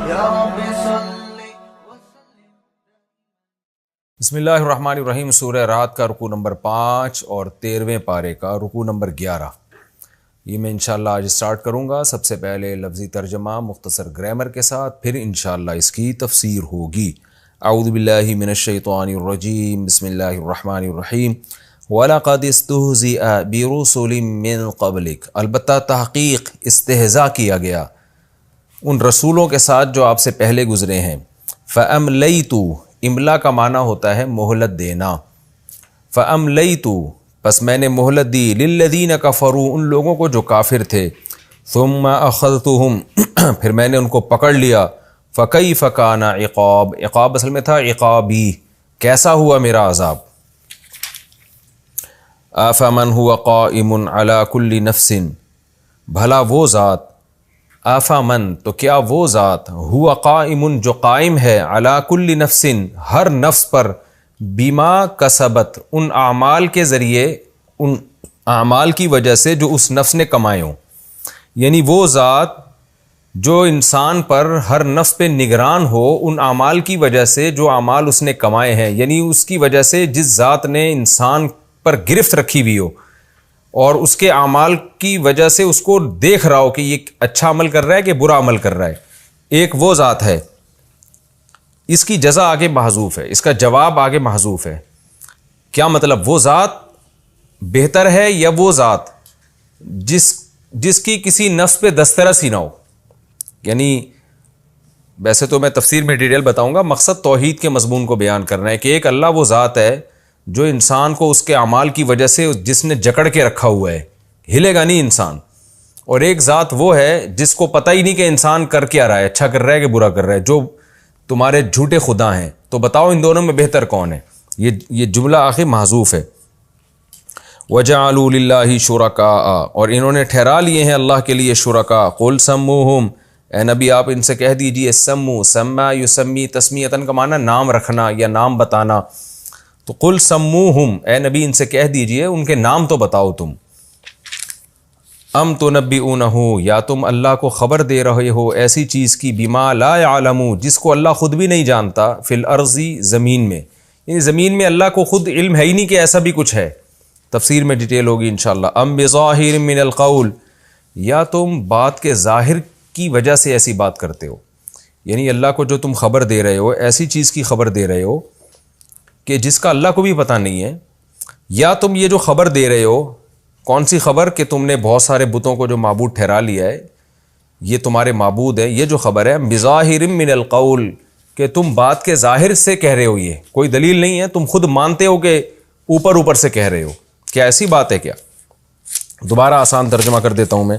یا رب صلی. بسم اللہ الرحمن الرحیم. سورہ رعد کا رکوع نمبر 5 اور 13ویں پارے کا رکوع نمبر 11. یہ میں انشاءاللہ آج سٹارٹ کروں گا. سب سے پہلے لفظی ترجمہ مختصر گرامر کے ساتھ، پھر انشاءاللہ اس کی تفسیر ہوگی. اعوذ باللہ من الشیطان الرجیم. بسم اللہ الرحمن الرحیم. وَلَقَدِ اسْتُهْزِئَ بِرُسُلٍ مِّن قَبْلِكَ، البتہ تحقیق استہزاء کیا گیا ان رسولوں کے ساتھ جو آپ سے پہلے گزرے ہیں. فَأَمْلَيْتُ، املا کا معنی ہوتا ہے مہلت دینا. فَأَمْلَيْتُ، پس میں نے مہلت دی. لِلَّذِينَ كَفَرُوا، ان لوگوں کو جو کافر تھے. ثُمَّ أَخَذْتُهُمْ، پھر میں نے ان کو پکڑ لیا. فَكَيْفَ كَانَ عِقَابِ، عقاب اصل میں تھا عقابی، کیسا ہوا میرا عذاب. آفَمَنْ هُوَ قَائِمٌ عَلَى كُلِّ نَفْسٍ، بھلا وہ ذات. آفَمَنْ، تو کیا وہ ذات. ہوا قائم، جو قائم ہے. علی کل نفس، ہر نفس پر. بما کسبت، ان اعمال کے ذریعے، ان اعمال کی وجہ سے جو اس نفس نے کمائے ہوں. یعنی وہ ذات جو انسان پر، ہر نفس پہ نگران ہو ان اعمال کی وجہ سے جو اعمال اس نے کمائے ہیں. یعنی اس کی وجہ سے جس ذات نے انسان پر گرفت رکھی ہوئی ہو اور اس کے اعمال کی وجہ سے اس کو دیکھ رہا ہو کہ یہ اچھا عمل کر رہا ہے کہ برا عمل کر رہا ہے. ایک وہ ذات ہے. اس کی جزا آگے محذوف ہے، اس کا جواب آگے محذوف ہے. کیا مطلب؟ وہ ذات بہتر ہے یا وہ ذات جس کی کسی نفس پہ دسترس ہی نہ ہو. یعنی ویسے تو میں تفسیر میں ڈیٹیل بتاؤں گا، مقصد توحید کے مضمون کو بیان کرنا ہے کہ ایک اللہ وہ ذات ہے جو انسان کو اس کے اعمال کی وجہ سے جس نے جکڑ کے رکھا ہوا ہے، ہلے گا نہیں انسان. اور ایک ذات وہ ہے جس کو پتہ ہی نہیں کہ انسان کر کیا رہا ہے، اچھا کر رہا ہے کہ برا کر رہا ہے، جو تمہارے جھوٹے خدا ہیں. تو بتاؤ ان دونوں میں بہتر کون ہے؟ یہ جملہ آخر محذوف ہے. وَجَعَلُوا لِلَّهِ شُرَكَاءَ، اور انہوں نے ٹھہرا لیے ہیں اللہ کے لیے شرکا. قُلْ سَمُّوهُمْ، اے نبی آپ ان سے کہہ دیجئے. سمو، سما یسمی، تسمیتن کا معنی نام رکھنا یا نام بتانا. تو قل سموہم، اے نبی ان سے کہہ دیجئے ان کے نام تو بتاؤ تم. ام تنبئونہ، یا تم اللہ کو خبر دے رہے ہو ایسی چیز کی. بما لا یعلم، جس کو اللہ خود بھی نہیں جانتا. فی الارض، زمین میں. یعنی زمین میں اللہ کو خود علم ہے ہی نہیں کہ ایسا بھی کچھ ہے. تفسیر میں ڈیٹیل ہوگی انشاءاللہ. ام بظاہر من القول، یا تم بات کے ظاہر کی وجہ سے ایسی بات کرتے ہو. یعنی اللہ کو جو تم خبر دے رہے ہو ایسی چیز کی خبر دے رہے ہو کہ جس کا اللہ کو بھی پتہ نہیں ہے. یا تم یہ جو خبر دے رہے ہو، کون سی خبر؟ کہ تم نے بہت سارے بتوں کو جو معبود ٹھہرا لیا ہے، یہ تمہارے معبود ہے. یہ جو خبر ہے بظاہر من القول، کہ تم بات کے ظاہر سے کہہ رہے ہو، یہ کوئی دلیل نہیں ہے، تم خود مانتے ہو کہ اوپر سے کہہ رہے ہو. کیا ایسی بات ہے کیا؟ دوبارہ آسان ترجمہ کر دیتا ہوں میں.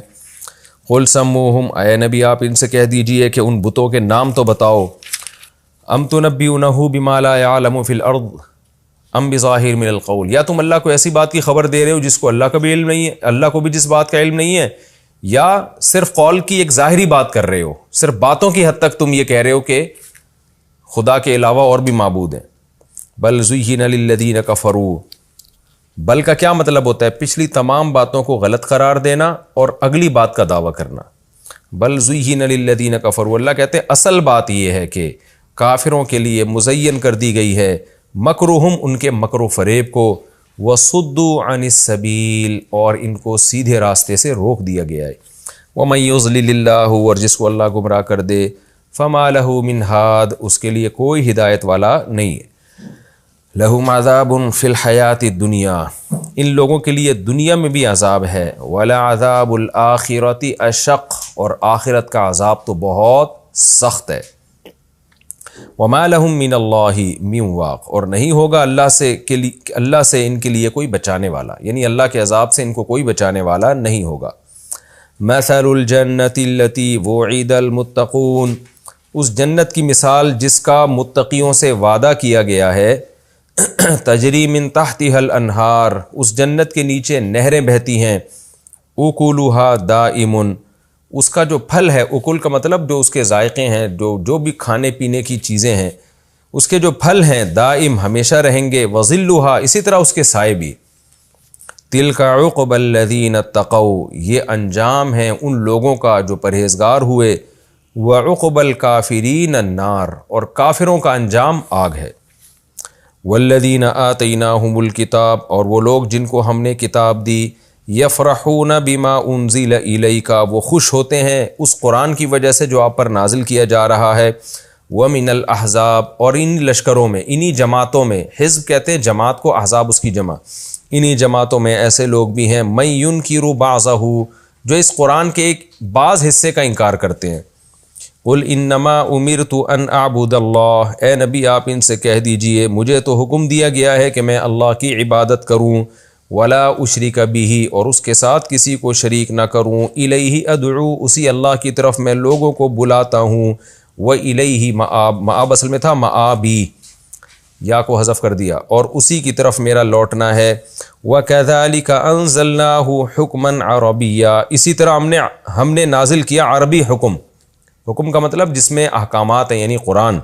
قل سموہم، اے نبی آپ ان سے کہہ دیجئے کہ ان بتوں کے نام تو بتاؤ. ام تنبئونہ بما لا یعلم فی الارض ام بظاہر من القول، یا تم اللہ کو ایسی بات کی خبر دے رہے ہو جس کو اللہ کا بھی علم نہیں ہے، اللہ کو بھی جس بات کا علم نہیں ہے، یا صرف قول کی ایک ظاہری بات کر رہے ہو، صرف باتوں کی حد تک تم یہ کہہ رہے ہو کہ خدا کے علاوہ اور بھی معبود ہیں. بل زین للذین کفروا، بل کا کیا مطلب ہوتا ہے؟ پچھلی تمام باتوں کو غلط قرار دینا اور اگلی بات کا دعویٰ کرنا. بل زین للذین کفروا، اللہ کہتے ہیں اصل بات یہ ہے کہ کافروں کے لیے مزین کر دی گئی ہے مکرہم، ان کے مکر و فریب کو. وصدوا عن السبیل، اور ان کو سیدھے راستے سے روک دیا گیا ہے. ومن یضلل اللہ، اور جس کو اللہ گمراہ کر دے. فما لہ من ہاد، اس کے لیے کوئی ہدایت والا نہیں ہے. لہم عذاب فی الحیات الدنیا، ان لوگوں کے لیے دنیا میں بھی عذاب ہے. ولعذاب الآخرۃ اشق، اور آخرت کا عذاب تو بہت سخت ہے. وما لہم من اللہ من واق، اور نہیں ہوگا اللہ سے ان کے لیے کوئی بچانے والا، یعنی اللہ کے عذاب سے ان کو کوئی بچانے والا نہیں ہوگا. مثل الجنۃ التی وعد المتقون، اس جنت کی مثال جس کا متقیوں سے وعدہ کیا گیا ہے. تجری من تحتها الانہار، اس جنت کے نیچے نہریں بہتی ہیں. اکلها دائم، اس کا جو پھل ہے، اکل کا مطلب جو اس کے ذائقے ہیں، جو بھی کھانے پینے کی چیزیں ہیں، اس کے جو پھل ہیں دائم ہمیشہ رہیں گے. وظلھا، اسی طرح اس کے سائے بھی. تلک عقبی الذین اتقوا، یہ انجام ہے ان لوگوں کا جو پرہیزگار ہوئے. وعقب الکافرین النار، اور کافروں کا انجام آگ ہے۔ والذین آتیناہم الکتاب، اور وہ لوگ جن کو ہم نے کتاب دی، یفرحون بما انزل الیک، وہ خوش ہوتے ہیں اس قرآن کی وجہ سے جو آپ پر نازل کیا جا رہا ہے۔ ومن الاحزاب، اور ان لشکروں میں، انہی جماعتوں میں، حزب کہتے ہیں جماعت کو، احزاب اس کی جمع، انہی جماعتوں میں ایسے لوگ بھی ہیں من ینکر بعضہ، جو اس قرآن کے ایک بعض حصے کا انکار کرتے ہیں۔ قل انما امرت ان اعبد اللہ، اے نبی آپ ان سے کہہ دیجئے مجھے تو حکم دیا گیا ہے کہ میں اللہ کی عبادت کروں، ولا اشرک بہ، اور اس کے ساتھ کسی کو شریک نہ کروں، الیہ ادعو، اسی اللہ کی طرف میں لوگوں کو بلاتا ہوں، وَإِلَيْهِ مآب، مآب اصل میں تھا مآبی، یا کو حذف کر دیا، اور اسی کی طرف میرا لوٹنا ہے۔ وَكَذَلِكَ أَنزَلْنَاهُ حُكْمًا عَرَبِيًّا، اسی طرح ہم نے نازل کیا عربی حکم، حکم کا مطلب جس میں احکامات ہیں، یعنی قرآن۔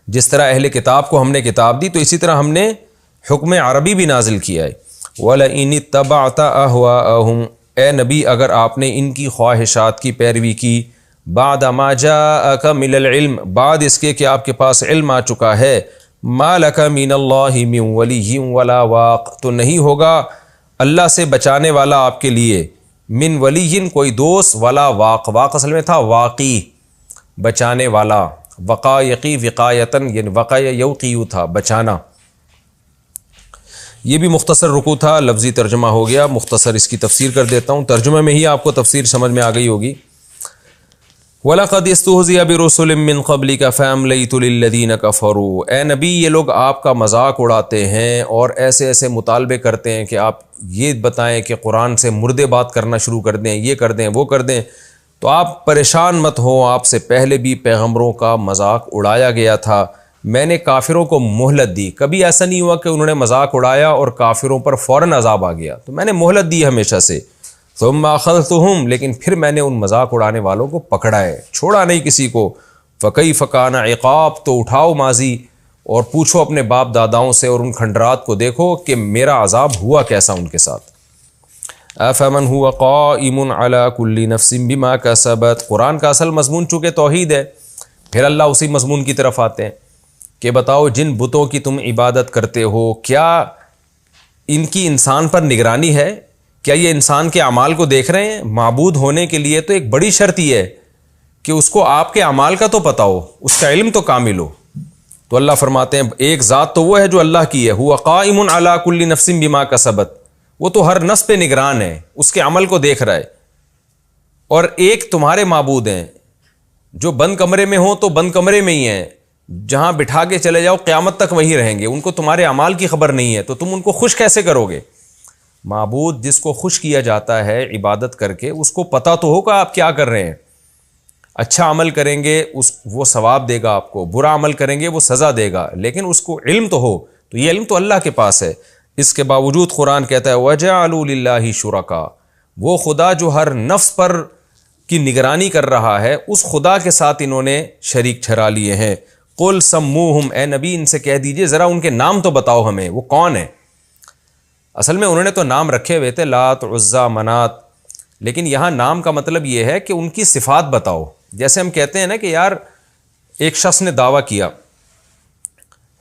جس طرح اہل کتاب کو ہم نے کتاب دی تو اسی طرح ہم نے حکم عربی بھی نازل کیا ہے۔ وَلَئِنِ اتَّبَعْتَ أَهْوَاءَهُمْ، اے نبی اگر آپ نے ان کی خواہشات کی پیروی کی، بعد ما جاءک من العلم، بعد اس کے کہ آپ کے پاس علم آ چکا ہے، ما لک من اللہ من ولی ولا واق، تو نہیں ہوگا اللہ سے بچانے والا آپ کے لیے، من ولی کوئی دوست، ولا واق، واق اصل میں تھا واقی، بچانے والا، وقایقی وقایتن، یعنی وقع یوقیو تھا بچانا۔ یہ بھی مختصر رکوع تھا، لفظی ترجمہ ہو گیا، مختصر اس کی تفسیر کر دیتا ہوں، ترجمہ میں ہی آپ کو تفسیر سمجھ میں آ گئی ہوگی۔ وَلَقَدْ اسْتُهْزِئَ بِرُسُلٍ مِّن قَبْلِكَ فَأَمْلَيْتُ لِلَّذِينَ كَفَرُوا، اے نبی یہ لوگ آپ کا مذاق اڑاتے ہیں اور ایسے ایسے مطالبے کرتے ہیں کہ آپ یہ بتائیں کہ قرآن سے مردے بات کرنا شروع کر دیں، یہ کر دیں وہ کر دیں، تو آپ پریشان مت ہوں، آپ سے پہلے بھی پیغمبروں کا مذاق اڑایا گیا تھا، میں نے کافروں کو مہلت دی، کبھی ایسا نہیں ہوا کہ انہوں نے مذاق اڑایا اور کافروں پر فوراً عذاب آ گیا، تو میں نے مہلت دی ہمیشہ سے۔ ثم اخذتهم، لیکن پھر میں نے ان مذاق اڑانے والوں کو پکڑا ہے، چھوڑا نہیں کسی کو۔ فکیف کان عقاب، تو اٹھاؤ ماضی اور پوچھو اپنے باپ داداؤں سے اور ان کھنڈرات کو دیکھو کہ میرا عذاب ہوا کیسا ان کے ساتھ۔ افمن هو قائم على كل نفس بما كسبت، قرآن کا اصل مضمون چونکہ توحید ہے، پھر اللہ اسی مضمون کی طرف آتے ہیں کہ بتاؤ جن بتوں کی تم عبادت کرتے ہو کیا ان کی انسان پر نگرانی ہے؟ کیا یہ انسان کے اعمال کو دیکھ رہے ہیں؟ معبود ہونے کے لیے تو ایک بڑی شرط یہ ہے کہ اس کو آپ کے اعمال کا تو پتہ ہو، اس کا علم تو کامل ہو۔ تو اللہ فرماتے ہیں ایک ذات تو وہ ہے جو اللہ کی ہے، هو قائم علی کل نفس بما کسبت، وہ تو ہر نفس پہ نگران ہے، اس کے عمل کو دیکھ رہا ہے۔ اور ایک تمہارے معبود ہیں جو بند کمرے میں ہوں تو بند کمرے میں ہی ہیں، جہاں بٹھا کے چلے جاؤ قیامت تک وہیں رہیں گے، ان کو تمہارے اعمال کی خبر نہیں ہے، تو تم ان کو خوش کیسے کرو گے؟ معبود جس کو خوش کیا جاتا ہے عبادت کر کے، اس کو پتہ تو ہوگا آپ کیا کر رہے ہیں، اچھا عمل کریں گے وہ ثواب دے گا آپ کو، برا عمل کریں گے وہ سزا دے گا، لیکن اس کو علم تو ہو، تو یہ علم تو اللہ کے پاس ہے۔ اس کے باوجود قرآن کہتا ہے وَجَعَلُوا لِلَّهِ شُرَكَاءَ، وہ خدا جو ہر نفس پر کی نگرانی کر رہا ہے اس خدا کے ساتھ انہوں نے شریک ٹھہرا لیے ہیں۔ قُلْ سَمُّوهُمْ، اے نبی ان سے کہہ دیجئے ذرا ان کے نام تو بتاؤ ہمیں، وہ کون ہیں؟ اصل میں انہوں نے تو نام رکھے ہوئے تھے، لات، عزا، منات، لیکن یہاں نام کا مطلب یہ ہے کہ ان کی صفات بتاؤ۔ جیسے ہم کہتے ہیں نا کہ یار ایک شخص نے دعویٰ کیا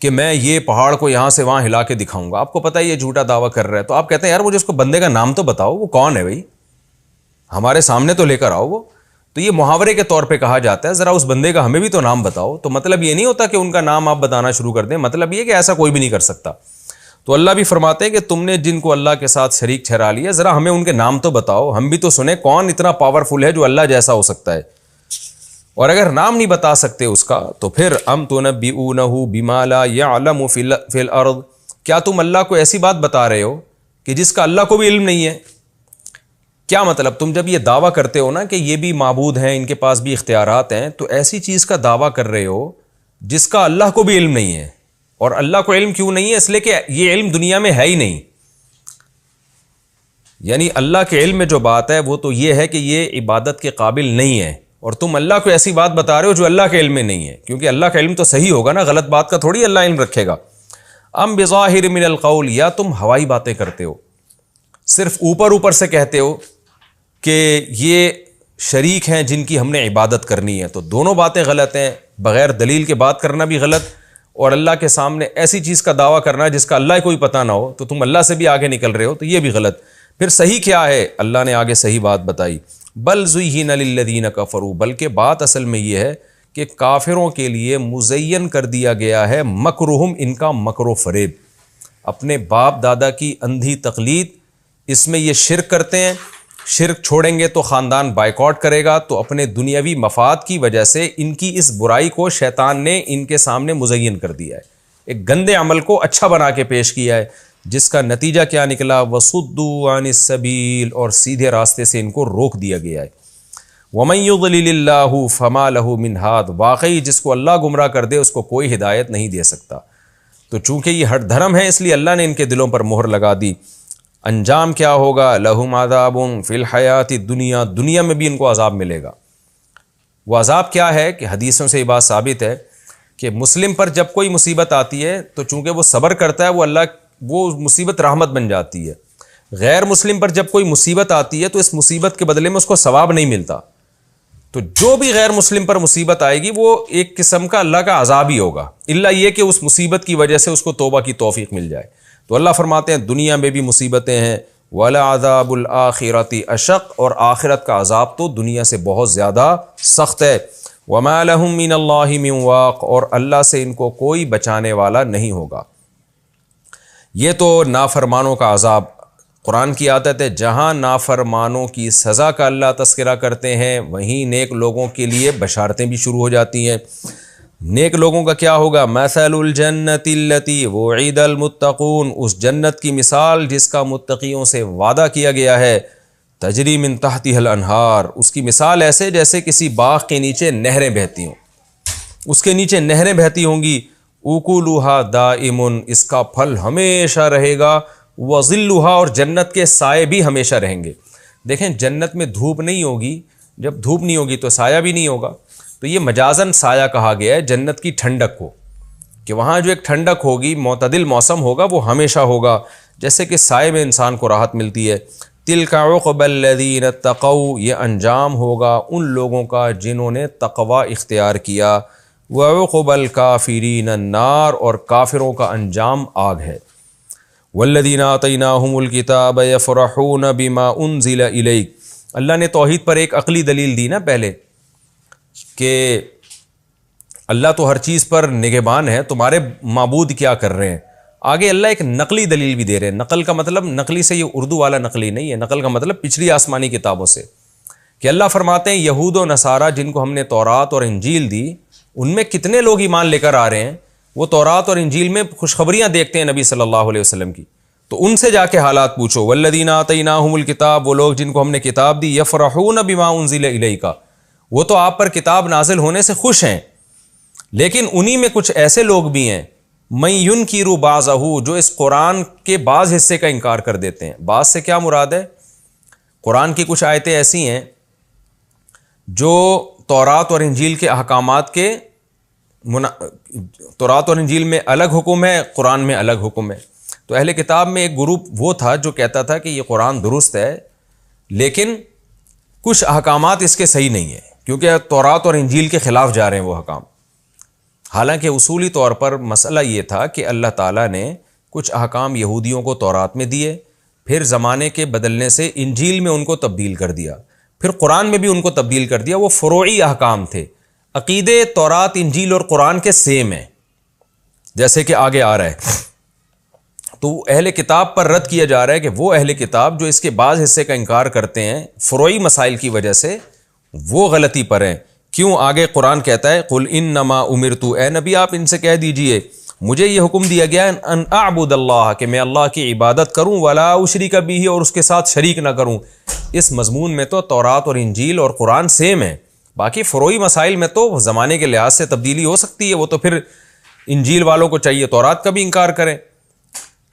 کہ میں یہ پہاڑ کو یہاں سے وہاں ہلا کے دکھاؤں گا، آپ کو پتہ ہے یہ جھوٹا دعویٰ کر رہا ہے، تو آپ کہتے ہیں یار مجھے اس کو بندے کا نام تو بتاؤ، وہ کون ہے بھائی، ہمارے سامنے تو لے کر آؤ وہ۔ تو یہ محاورے کے طور پہ کہا جاتا ہے ذرا اس بندے کا ہمیں بھی تو نام بتاؤ، تو مطلب یہ نہیں ہوتا کہ ان کا نام آپ بتانا شروع کر دیں، مطلب یہ کہ ایسا کوئی بھی نہیں کر سکتا۔ تو اللہ بھی فرماتے ہیں کہ تم نے جن کو اللہ کے ساتھ شریک ٹھہرا لیا ذرا ہمیں ان کے نام تو بتاؤ، ہم بھی تو سنیں کون اتنا پاورفل ہے جو اللہ جیسا ہو سکتا ہے۔ اور اگر نام نہیں بتا سکتے اس کا تو پھر ام تنبئونہ بما لا یعلم فی الارض، کیا تم اللہ کو ایسی بات بتا رہے ہو کہ جس کا اللہ کو بھی علم نہیں ہے؟ کیا مطلب تم جب یہ دعویٰ کرتے ہو نا کہ یہ بھی معبود ہیں، ان کے پاس بھی اختیارات ہیں، تو ایسی چیز کا دعویٰ کر رہے ہو جس کا اللہ کو بھی علم نہیں ہے۔ اور اللہ کو علم کیوں نہیں ہے؟ اس لیے کہ یہ علم دنیا میں ہے ہی نہیں، یعنی اللہ کے علم میں جو بات ہے وہ تو یہ ہے کہ یہ عبادت کے قابل نہیں ہے، اور تم اللہ کو ایسی بات بتا رہے ہو جو اللہ کے علم میں نہیں ہے، کیونکہ اللہ کا علم تو صحیح ہوگا نا، غلط بات کا تھوڑی اللہ علم رکھے گا۔ ام بظاہر من القول، یا تم ہوائی باتیں کرتے ہو، صرف اوپر اوپر سے کہتے ہو کہ یہ شریک ہیں جن کی ہم نے عبادت کرنی ہے. تو دونوں باتیں غلط ہیں. بغیر دلیل کے بات کرنا بھی غلط, اور اللہ کے سامنے ایسی چیز کا دعویٰ کرنا جس کا اللہ کوئی پتہ نہ ہو تو تم اللہ سے بھی آگے نکل رہے ہو, تو یہ بھی غلط. پھر صحیح کیا ہے؟ اللہ نے آگے صحیح بات بتائی. بل زُیِّنَ لِلَّذِینَ کَفَرُوا, بلکہ بات اصل میں یہ ہے کہ کافروں کے لیے مزین کر دیا گیا ہے مکرہم, ان کا مکر و فریب, اپنے باپ دادا کی اندھی تقلید. اس میں یہ شرک کرتے ہیں, شرک چھوڑیں گے تو خاندان بائیکاٹ کرے گا, تو اپنے دنیاوی مفاد کی وجہ سے ان کی اس برائی کو شیطان نے ان کے سامنے مزین کر دیا ہے, ایک گندے عمل کو اچھا بنا کے پیش کیا ہے, جس کا نتیجہ کیا نکلا؟ وَصُدُّوا عَنِ السَّبِيلِ, اور سیدھے راستے سے ان کو روک دیا گیا ہے. وَمَن يُضْلِلِ اللَّهُ فَمَا لَهُ مِنْ هَادٍ, واقعی جس کو اللہ گمراہ کر دے اس کو کوئی ہدایت نہیں دے سکتا. تو چونکہ یہ ہٹ دھرم ہے اس لیے اللہ نے ان کے دلوں پر مہر لگا دی. انجام کیا ہوگا؟ لَهُمْ عَذَابٌ فِي الْحَيَاةِ الدُّنْيَا, دنیا میں بھی ان کو عذاب ملے گا. وہ عذاب کیا ہے کہ حدیثوں سے یہ بات ثابت ہے کہ مسلم پر جب کوئی مصیبت آتی ہے تو چونکہ وہ صبر کرتا ہے وہ مصیبت رحمت بن جاتی ہے. غیر مسلم پر جب کوئی مصیبت آتی ہے تو اس مصیبت کے بدلے میں اس کو ثواب نہیں ملتا. تو جو بھی غیر مسلم پر مصیبت آئے گی وہ ایک قسم کا اللہ کا عذاب ہی ہوگا, الا یہ کہ اس مصیبت کی وجہ سے اس کو توبہ کی توفیق مل جائے. تو اللہ فرماتے ہیں دنیا میں بھی مصیبتیں ہیں, وَلَعَذَابُ الْآخِرَةِ أَشَقُّ, اور آخرت کا عذاب تو دنیا سے بہت زیادہ سخت ہے. وَمَا لَهُم مِّنَ اللَّهِ مِن وَاقٍ, اور اللہ سے ان کو کوئی بچانے والا نہیں ہوگا. یہ تو نافرمانوں کا عذاب. قرآن کی عادت ہے جہاں نافرمانوں کی سزا کا اللہ تذکرہ کرتے ہیں وہیں نیک لوگوں کے لیے بشارتیں بھی شروع ہو جاتی ہیں. نیک لوگوں کا کیا ہوگا؟ مثل الجنت التی وعد المتقون, اس جنت کی مثال جس کا متقیوں سے وعدہ کیا گیا ہے. تجری من تحتها الانہار, اس کی مثال ایسے جیسے کسی باغ کے نیچے نہریں بہتی ہوں, اس کے نیچے نہریں بہتی ہوں گی. اکلھا دائم, اس کا پھل ہمیشہ رہے گا. وظلھا, اور جنت کے سائے بھی ہمیشہ رہیں گے. دیکھیں جنت میں دھوپ نہیں ہوگی, جب دھوپ نہیں ہوگی تو سایہ بھی نہیں ہوگا. تو یہ مجازن سایہ کہا گیا ہے جنت کی ٹھنڈک کو, کہ وہاں جو ایک ٹھنڈک ہوگی, معتدل موسم ہوگا, وہ ہمیشہ ہوگا, جیسے کہ سائے میں انسان کو راحت ملتی ہے. تلک عقبی الذین اتقوا, یہ انجام ہوگا ان لوگوں کا جنہوں نے تقوی اختیار کیا. وعقبی الکافرین النار, اور کافروں کا انجام آگ ہے. والذین آتیناہم الکتاب یفرحون بما انزل الیک, اللہ نے توحید پر ایک عقلی دلیل دی نا پہلے, کہ اللہ تو ہر چیز پر نگہبان ہے, تمہارے معبود کیا کر رہے ہیں. آگے اللہ ایک نقلی دلیل بھی دے رہے ہیں. نقل کا مطلب, نقلی سے یہ اردو والا نقلی نہیں ہے, نقل کا مطلب پچھلی آسمانی کتابوں سے, کہ اللہ فرماتے ہیں یہود و نصارہ جن کو ہم نے تورات اور انجیل دی, ان میں کتنے لوگ ایمان لے کر آ رہے ہیں. وہ تورات اور انجیل میں خوشخبریاں دیکھتے ہیں نبی صلی اللہ علیہ وسلم کی, تو ان سے جا کے حالات پوچھو. والذین آتیناہم الکتاب, وہ لوگ جن کو ہم نے کتاب دی, یفرحون بما انزل الیک, وہ تو آپ پر کتاب نازل ہونے سے خوش ہیں, لیکن انہی میں کچھ ایسے لوگ بھی ہیں من ینکر بعضہ, جو اس قرآن کے بعض حصے کا انکار کر دیتے ہیں. بعض سے کیا مراد ہے؟ قرآن کی کچھ آیتیں ایسی ہیں جو تورات اور انجیل کے احکامات کے تورات اور انجیل میں الگ حکم ہے, قرآن میں الگ حکم ہے. تو اہل کتاب میں ایک گروپ وہ تھا جو کہتا تھا کہ یہ قرآن درست ہے, لیکن کچھ احکامات اس کے صحیح نہیں ہیں, کیونکہ تورات اور انجیل کے خلاف جا رہے ہیں وہ احکام. حالانکہ اصولی طور پر مسئلہ یہ تھا کہ اللہ تعالیٰ نے کچھ احکام یہودیوں کو تورات میں دیے, پھر زمانے کے بدلنے سے انجیل میں ان کو تبدیل کر دیا, پھر قرآن میں بھی ان کو تبدیل کر دیا. وہ فروعی احکام تھے. عقیدے تورات, انجیل اور قرآن کے سیم ہیں, جیسے کہ آگے آ رہا ہے. تو اہل کتاب پر رد کیا جا رہا ہے کہ وہ اہل کتاب جو اس کے بعض حصے کا انکار کرتے ہیں فروعی مسائل کی وجہ سے, وہ غلطی پر ہیں. کیوں؟ آگے قرآن کہتا ہے قل انما امرت, اے نبی آپ ان سے کہہ دیجئے مجھے یہ حکم دیا گیا ان اعبد اللہ, کہ میں اللہ کی عبادت کروں, ولا اشرک بہ, اور اس کے ساتھ شریک نہ کروں. اس مضمون میں تو تورات اور انجیل اور قرآن سیم ہے. باقی فروعی مسائل میں تو زمانے کے لحاظ سے تبدیلی ہو سکتی ہے, وہ تو پھر انجیل والوں کو چاہیے تورات کا بھی انکار کریں.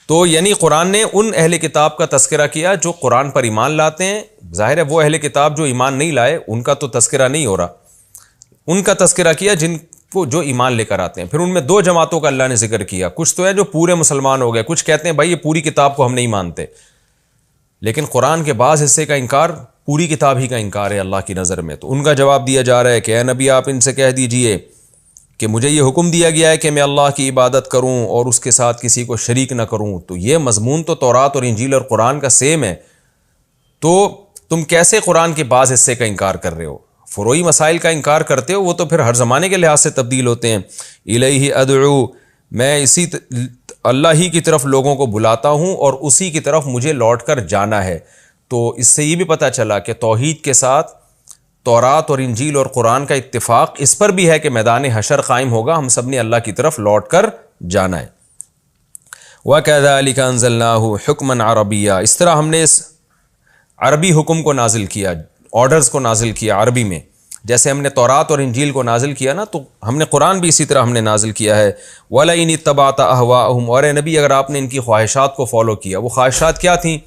تو یعنی قرآن نے ان اہل کتاب کا تذکرہ کیا جو قرآن پر ایمان لاتے ہیں. ظاہر ہے وہ اہل کتاب جو ایمان نہیں لائے ان کا تو تذکرہ نہیں ہو رہا, ان کا تذکرہ کیا جن کو جو ایمان لے کر آتے ہیں. پھر ان میں دو جماعتوں کا اللہ نے ذکر کیا. کچھ تو ہے جو پورے مسلمان ہو گئے, کچھ کہتے ہیں بھائی یہ پوری کتاب کو ہم نہیں مانتے, لیکن قرآن کے بعض حصے کا انکار پوری کتاب ہی کا انکار ہے اللہ کی نظر میں. تو ان کا جواب دیا جا رہا ہے کہ اے نبی آپ ان سے کہہ دیجئے کہ مجھے یہ حکم دیا گیا ہے کہ میں اللہ کی عبادت کروں اور اس کے ساتھ کسی کو شریک نہ کروں. تو یہ مضمون تو تورات اور انجیل اور قرآن کا سیم ہے, تو تم کیسے قرآن کے بعض حصے کا انکار کر رہے ہو؟ فروعی مسائل کا انکار کرتے ہو, وہ تو پھر ہر زمانے کے لحاظ سے تبدیل ہوتے ہیں. الیہ ادعو, میں اسی اللہ ہی کی طرف لوگوں کو بلاتا ہوں اور اسی کی طرف مجھے لوٹ کر جانا ہے. تو اس سے یہ بھی پتہ چلا کہ توحید کے ساتھ تورات اور انجیل اور قرآن کا اتفاق اس پر بھی ہے کہ میدان حشر قائم ہوگا, ہم سب نے اللہ کی طرف لوٹ کر جانا ہے. وَكَذَلِكَ أَنزَلْنَاهُ حُكْمًا عَرَبِيًّا, اس طرح ہم نے اس عربی حکم کو نازل کیا, آرڈرز کو نازل کیا عربی میں. جیسے ہم نے تورات اور انجیل کو نازل کیا نا, تو ہم نے قرآن بھی اسی طرح ہم نے نازل کیا ہے. وَلَئِنِ اتَّبَعْتَ أَهْوَاءَهُمْ, اور اے نبی اگر آپ نے ان کی خواہشات کو فالو کیا. وہ خواہشات کیا تھیں؟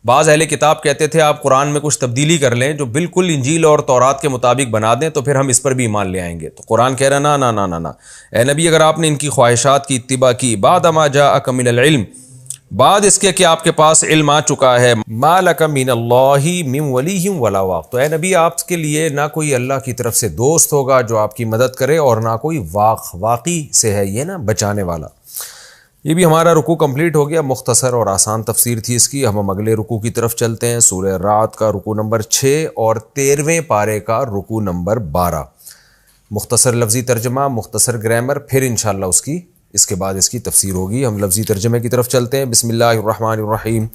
بعض اہل کتاب کہتے تھے آپ قرآن میں کچھ تبدیلی کر لیں جو بالکل انجیل اور تورات کے مطابق بنا دیں تو پھر ہم اس پر بھی ایمان لے آئیں گے. تو قرآن کہہ رہا نا نا نا نا نا, اے نبی اگر آپ نے ان کی خواہشات کی اتباع کی, بعد ما جاءک من العلم, بعد اس کے کہ آپ کے پاس علم آ چکا ہے, ما لک من اللہ من ولی ولا واق, تو اے نبی آپ کے لیے نہ کوئی اللہ کی طرف سے دوست ہوگا جو آپ کی مدد کرے اور نہ کوئی واقعی سے ہے یہ نا بچانے والا. یہ بھی ہمارا رکوع کمپلیٹ ہو گیا. مختصر اور آسان تفسیر تھی اس کی. ہم اب اگلے رکوع کی طرف چلتے ہیں. سورہ رعد کا رکوع نمبر 6 اور 13ویں پارے کا رکوع نمبر 12. مختصر لفظی ترجمہ, مختصر گرامر, پھر انشاءاللہ اس کے بعد اس کی تفسیر ہوگی. ہم لفظی ترجمے کی طرف چلتے ہیں. بسم اللہ الرحمن الرحیم.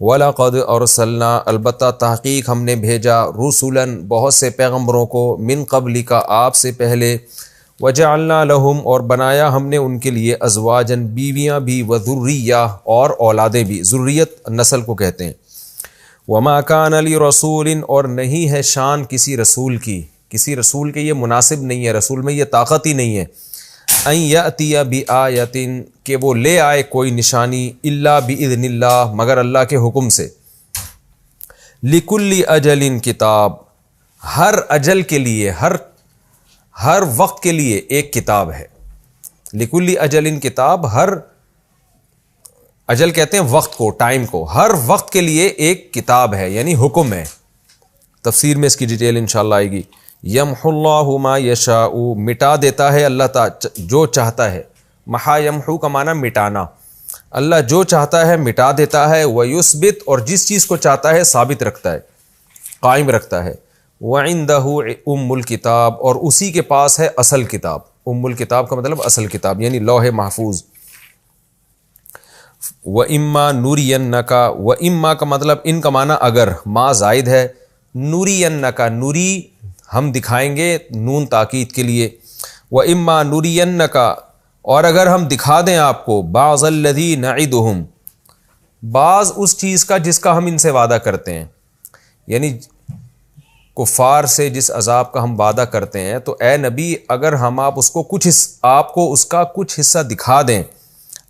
وَلَقَدْ أَرْسَلْنَا, البتہ تحقیق ہم نے بھیجا, رُسُلًا بہت سے پیغمبروں کو, من قبلک آپ سے پہلے, وَجَعَلْنَا لَهُمْ اور بنایا ہم نے ان کے لیے, ازواجاً بیویاں بھی, وذریہ اور اولادیں بھی, ذریت نسل کو کہتے ہیں. وَمَا كَانَ لِرَسُولٍ اور نہیں ہے شان کسی رسول کی, کسی رسول کے یہ مناسب نہیں ہے, رسول میں یہ طاقت ہی نہیں ہے, ان یأتی بآیۃ کہ وہ لے آئے کوئی نشانی, الا بإذن اللہ مگر اللہ کے حکم سے. لکل اجل کتاب, ہر اجل کے لیے, ہر وقت کے لیے ایک کتاب ہے. لکل اجل کتاب, ہر اجل کہتے ہیں وقت کو, ٹائم کو, ہر وقت کے لیے ایک کتاب ہے یعنی حکم ہے. تفسیر میں اس کی ڈیٹیل انشاءاللہ آئے گی. یمح اللہ ما یشاء, مٹا دیتا ہے اللہ تعالی جو چاہتا ہے. محا یمحو کا معنی مٹانا, اللہ جو چاہتا ہے مٹا دیتا ہے. ویثبت اور جس چیز کو چاہتا ہے ثابت رکھتا ہے, قائم رکھتا ہے. وَعِندَهُ ام الکتاب اور اسی کے پاس ہے اصل کتاب. ام الکتاب کا مطلب اصل کتاب یعنی لوح محفوظ. وَإِمَّا نُرِيَنَّكَ, وَإِمَّا کا مطلب ان کا معنی اگر, ما زائد ہے, نُرِيَنَّكَ نوری ہم دکھائیں گے, نون تاکید کے لیے. وَإِمَّا نُرِيَنَّكَ اور اگر ہم دکھا دیں آپ کو, بعض الذی نعدہم بعض اس چیز کا جس کا ہم ان سے وعدہ کرتے ہیں, یعنی کفار سے جس عذاب کا ہم وعدہ کرتے ہیں, تو اے نبی اگر ہم آپ کو اس کا کچھ حصہ دکھا دیں,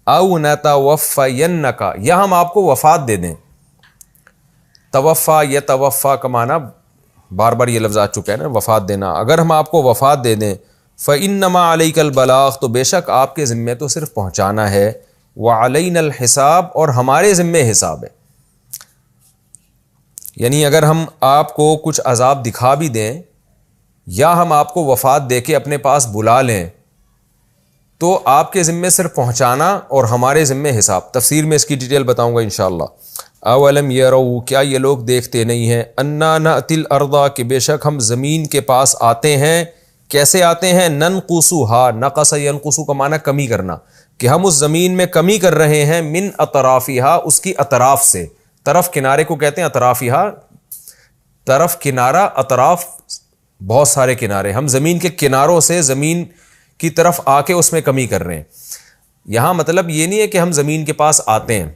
او نتوفینک یا ہم آپ کو وفات دے دیں. توفا یا توفا کا معنی بار بار یہ لفظ آ چکا ہے نا, وفات دینا. اگر ہم آپ کو وفات دے دیں, فإنما علیک البلاغ تو بے شک آپ کے ذمے تو صرف پہنچانا ہے. وعلینا الحساب اور ہمارے ذمے حساب ہے. یعنی اگر ہم آپ کو کچھ عذاب دکھا بھی دیں یا ہم آپ کو وفات دے کے اپنے پاس بلا لیں تو آپ کے ذمے صرف پہنچانا اور ہمارے ذمے حساب. تفسیر میں اس کی ڈیٹیل بتاؤں گا انشاءاللہ. اولم یروا کیا یہ لوگ دیکھتے نہیں ہیں, انا نأتی الارض کہ بے شک ہم زمین کے پاس آتے ہیں. کیسے آتے ہیں؟ ننقصها, نقص ینقص کا معنی کمی کرنا, کہ ہم اس زمین میں کمی کر رہے ہیں, من اطرافها اس کی اطراف سے. طرف کنارے کو کہتے ہیں اطرافها, طرف کنارہ, اطراف بہت سارے کنارے. ہم زمین کے کناروں سے زمین کی طرف آ کے اس میں کمی کر رہے ہیں. یہاں مطلب یہ نہیں ہے کہ ہم زمین کے پاس آتے ہیں.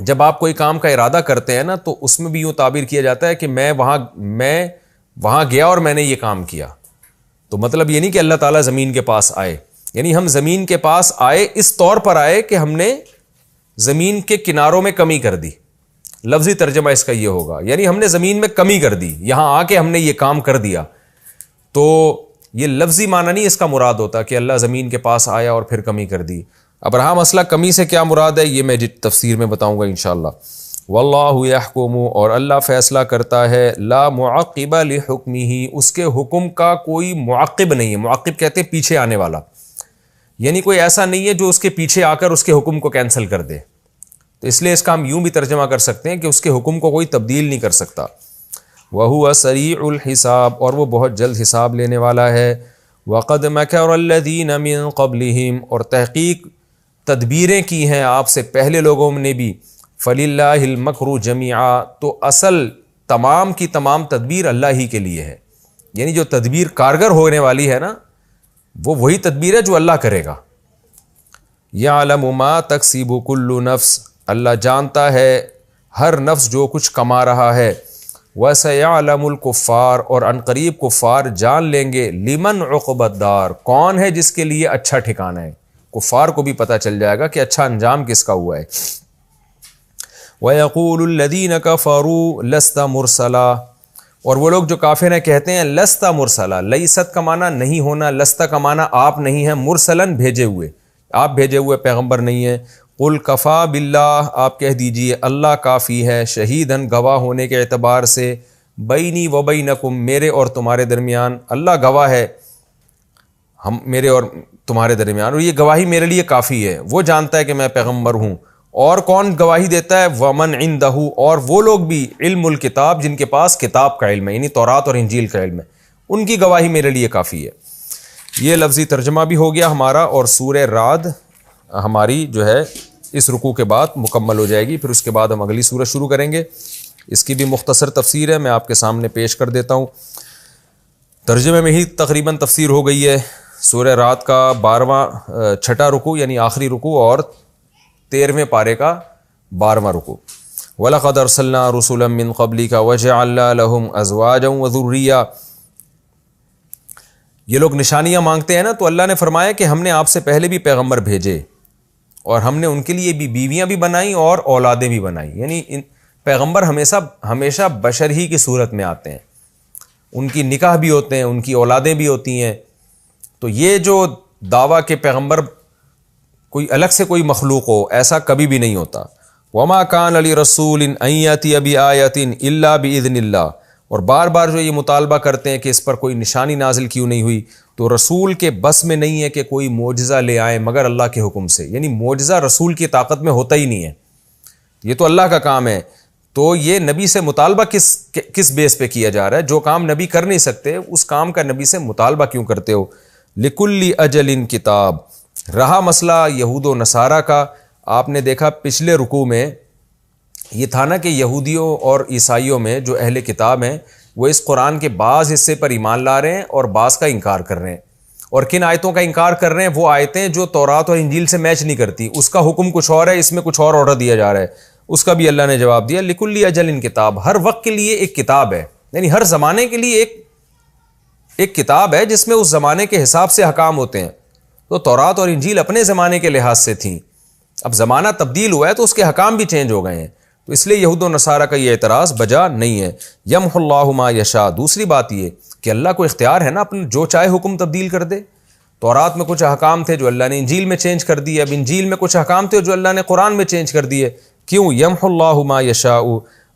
جب آپ کوئی کام کا ارادہ کرتے ہیں نا تو اس میں بھی یوں تعبیر کیا جاتا ہے کہ میں وہاں گیا اور میں نے یہ کام کیا. تو مطلب یہ نہیں کہ اللہ تعالیٰ زمین کے پاس آئے, یعنی ہم زمین کے پاس آئے اس طور پر آئے کہ ہم نے زمین کے کناروں میں کمی کر دی. لفظی ترجمہ اس کا یہ ہوگا, یعنی ہم نے زمین میں کمی کر دی, یہاں آ کے ہم نے یہ کام کر دیا. تو یہ لفظی معنی نہیں اس کا مراد ہوتا کہ اللہ زمین کے پاس آیا اور پھر کمی کر دی. اب رہا مسئلہ کمی سے کیا مراد ہے, یہ میں تفسیر میں بتاؤں گا انشاءاللہ. واللہ یحکم، اور اللہ فیصلہ کرتا ہے، لا معقب لحکمہ، اس کے حکم کا کوئی معقب نہیں ہے۔ معقب کہتے ہیں پیچھے آنے والا، یعنی کوئی ایسا نہیں ہے جو اس کے پیچھے آ کر اس کے حکم کو کینسل کر دے۔ تو اس لیے اس کا ہم یوں بھی ترجمہ کر سکتے ہیں کہ اس کے حکم کو کوئی تبدیل نہیں کر سکتا۔ وَهُوَ سَرِيعُ الْحِسَاب، اور وہ بہت جلد حساب لینے والا ہے۔ وَقَدْ مَكَرَ الَّذِينَ مِن قَبْلِهِمْ، اور تحقیق تدبیریں کی ہیں آپ سے پہلے لوگوں نے بھی۔ فَلِلَّهِ الْمَكْرُ جَمِيعًا، تو اصل تمام کی تمام تدبیر اللہ ہی کے لیے ہے، یعنی جو تدبیر کارگر ہونے والی ہے نا، وہ وہی تدبیر ہے جو اللہ کرے گا۔ یعلم ما تکسب کل نفس، اللہ جانتا ہے ہر نفس جو کچھ کما رہا ہے۔ وسیعلم الکفار، اور عنقریب کفار جان لیں گے، لمن عقبی الدار، کون ہے جس کے لیے اچھا ٹھکانہ ہے۔ کفار کو بھی پتہ چل جائے گا کہ اچھا انجام کس کا ہوا ہے۔ وَيَقُولُ الَّذِينَ كَفَرُوا لَسْتَ مُرْسَلًا، اور وہ لوگ جو کافر ہیں کہتے ہیں لست مرسلا، لیست کا معنی نہیں ہونا، لست کا معنی آپ نہیں ہیں، مرسلن بھیجے ہوئے، آپ بھیجے ہوئے پیغمبر نہیں ہیں۔ قل کفا باللہ، آپ کہہ دیجئے اللہ کافی ہے، شہیدن گواہ ہونے کے اعتبار سے، بینی و بینکم، میرے اور تمہارے درمیان، اللہ گواہ ہے ہم میرے اور تمہارے درمیان، اور یہ گواہی میرے لیے کافی ہے، وہ جانتا ہے کہ میں پیغمبر ہوں۔ اور کون گواہی دیتا ہے؟ ومن عندہ، اور وہ لوگ بھی، علم الکتاب، جن کے پاس کتاب کا علم ہے، یعنی تورات اور انجیل کا علم ہے، ان کی گواہی میرے لیے کافی ہے۔ یہ لفظی ترجمہ بھی ہو گیا ہمارا، اور سورہ رعد ہماری جو ہے اس رکوع کے بعد مکمل ہو جائے گی، پھر اس کے بعد ہم اگلی سورت شروع کریں گے۔ اس کی بھی مختصر تفسیر ہے، میں آپ کے سامنے پیش کر دیتا ہوں۔ ترجمے میں ہی تقریباً تفسیر ہو گئی ہے۔ سورہ رعد کا 12واں چھٹا رکوع یعنی آخری رکوع، اور 13ویں پارے کا 12واں رکوع۔ وَلَقَدْ أَرْسَلْنَا رُسُلًا مِّن قَبْلِكَ وَجَعَلْنَا لَهُمْ أَزْوَاجًا وَذُرِّيَّةً، یہ لوگ نشانیاں مانگتے ہیں نا، تو اللہ نے فرمایا کہ ہم نے آپ سے پہلے بھی پیغمبر بھیجے، اور ہم نے ان کے لیے بھی بیویاں بھی بنائیں اور اولادیں بھی بنائیں، یعنی ان پیغمبر ہمیشہ بشر ہی کی صورت میں آتے ہیں، ان کی نکاح بھی ہوتے ہیں، ان کی اولادیں بھی ہوتی ہیں۔ تو یہ جو دعویٰ کہ پیغمبر کوئی الگ سے کوئی مخلوق ہو، ایسا کبھی بھی نہیں ہوتا۔ وما کان لرسول ان یاتی بآیۃ الا باذن اللہ، اور بار بار جو یہ مطالبہ کرتے ہیں کہ اس پر کوئی نشانی نازل کیوں نہیں ہوئی، تو رسول کے بس میں نہیں ہے کہ کوئی معجزہ لے آئے مگر اللہ کے حکم سے، یعنی معجزہ رسول کی طاقت میں ہوتا ہی نہیں ہے، یہ تو اللہ کا کام ہے۔ تو یہ نبی سے مطالبہ کس بیس پہ کیا جا رہا ہے؟ جو کام نبی کر نہیں سکتے اس کام کا نبی سے مطالبہ کیوں کرتے ہو؟ لکل اجل کتاب، رہا مسئلہ یہود و نصارہ کا، آپ نے دیکھا پچھلے رکوع میں یہ تھا نا کہ یہودیوں اور عیسائیوں میں جو اہل کتاب ہیں وہ اس قرآن کے بعض حصے پر ایمان لا رہے ہیں اور بعض کا انکار کر رہے ہیں۔ اور کن آیتوں کا انکار کر رہے ہیں؟ وہ آیتیں جو تورات اور انجیل سے میچ نہیں کرتی، اس کا حکم کچھ اور ہے، اس میں کچھ اور آرڈر دیا جا رہا ہے، اس کا بھی اللہ نے جواب دیا۔ لکل اجل کتاب، ہر وقت کے لیے ایک کتاب ہے، یعنی ہر زمانے کے لیے ایک کتاب ہے جس میں اس زمانے کے حساب سے احکام ہوتے ہیں۔ تو تورات اور انجیل اپنے زمانے کے لحاظ سے تھیں، اب زمانہ تبدیل ہوا ہے تو اس کے حکام بھی چینج ہو گئے ہیں، تو اس لیے یہود و نصارہ کا یہ اعتراض بجا نہیں ہے۔ یمح اللہ ما یشاء، دوسری بات یہ کہ اللہ کو اختیار ہے نا اپنے جو چاہے حکم تبدیل کر دے۔ تورات میں کچھ احکام تھے جو اللہ نے انجیل میں چینج کر دیے، اب انجیل میں کچھ احکام تھے جو اللہ نے قرآن میں چینج کر دیے۔ کیوں؟ یمح اللہ ما یشاء،